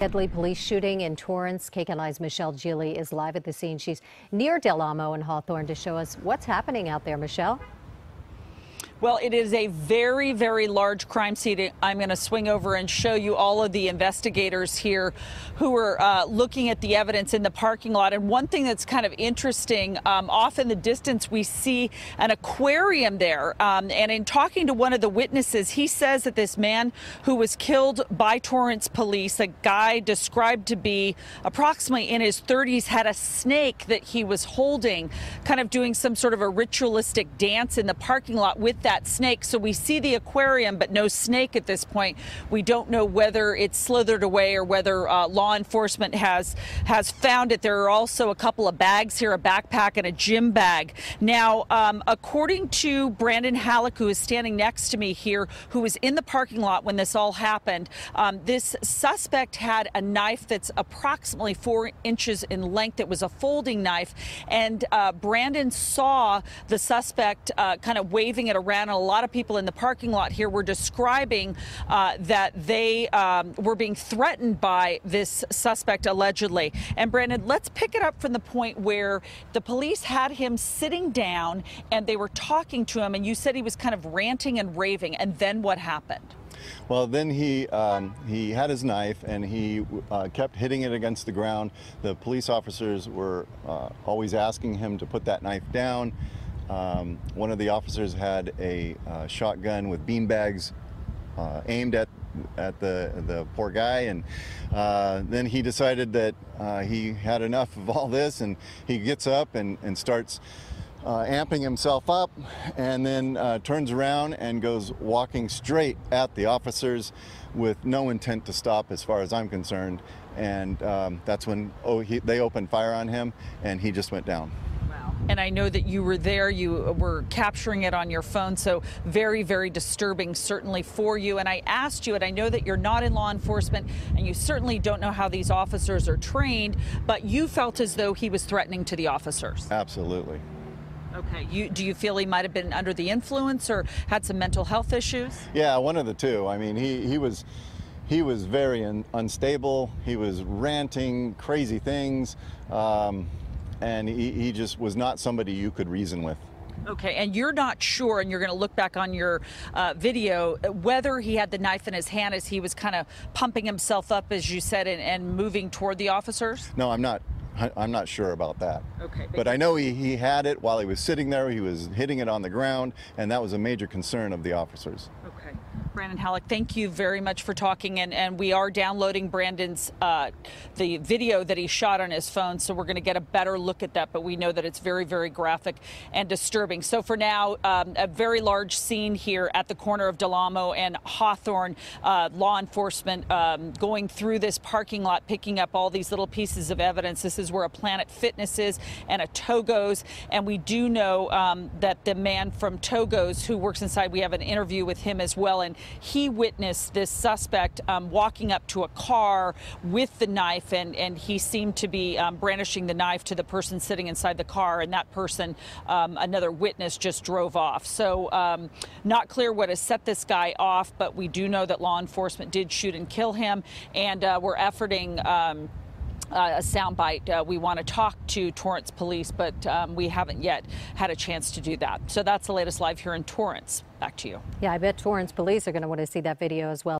Deadly police shooting in Torrance. KCAL's Michele Gile is live at the scene. She's near Del Amo and Hawthorne to show us what's happening out there. Michele? Well, it is a very, very large crime scene. I'm going to swing over and show you all of the investigators here who are looking at the evidence in the parking lot. And one thing that's kind of interesting, off in the distance, we see an aquarium there. And in talking to one of the witnesses, he says that this man who was killed by Torrance police, a guy described to be approximately in his 30s, had a snake that he was holding, kind of doing some sort of a ritualistic dance in the parking lot with that snake. So we see the aquarium, but no snake at this point. We don't know whether it's slithered away or whether law enforcement has found it. There are also a couple of bags here, a backpack and a gym bag. Now, according to Brandon Halleck, who is standing next to me here, who was in the parking lot when this all happened, this suspect had a knife that's approximately 4 inches in length. It was a folding knife, and Brandon saw the suspect kind of waving it around. And a lot of people in the parking lot here were describing that they were being threatened by this suspect allegedly. And Brandon, let's pick it up from the point where the police had him sitting down and they were talking to him, and you said he was kind of ranting and raving. And then what happened? Well, then he had his knife and he kept hitting it against the ground. The police officers were always asking him to put that knife down. One of the officers had a shotgun with beanbags aimed at the poor guy, and then he decided that he had enough of all this, and he gets up and starts amping himself up, and then turns around and goes walking straight at the officers with no intent to stop, as far as I'm concerned. And that's when they opened fire on him, and he just went down. And I know that you were there, you were capturing it on your phone, so very, very disturbing, certainly for you. And I asked you, and I know that you're not in law enforcement, and you certainly don't know how these officers are trained, but you felt as though he was threatening to the officers. Absolutely. Okay. Do you feel he might have been under the influence or had some mental health issues? Yeah, one of the two. I mean, he was very unstable. He was ranting crazy things. And he just was not somebody you could reason with. Okay, and you're not sure, and you're going to look back on your video, whether he had the knife in his hand as he was kind of pumping himself up, as you said, and moving toward the officers? No, I'm not sure about that. Okay. But I know he had it while he was sitting there. He was hitting it on the ground, and that was a major concern of the officers. Okay. Brandon Halleck, thank you very much for talking, and we are downloading Brandon's the video that he shot on his phone, so we're going to get a better look at that, but we know that it's very, very graphic and disturbing. So for now, a very large scene here at the corner of Del Amo and Hawthorne. Law enforcement going through this parking lot, picking up all these little pieces of evidence. This is where a Planet Fitness is and a Togo's, and we do know that the man from Togo's who works inside, we have an interview with him as well, and he witnessed this suspect walking up to a car with the knife, and he seemed to be brandishing the knife to the person sitting inside the car, and that person, another witness, just drove off. So not clear what has set this guy off, but we do know that law enforcement did shoot and kill him, and we're efforting a soundbite. We want to talk to Torrance police, but we haven't yet had a chance to do that. So that's the latest live here in Torrance. Back to you. Yeah, I bet Torrance police are going to want to see that video as well.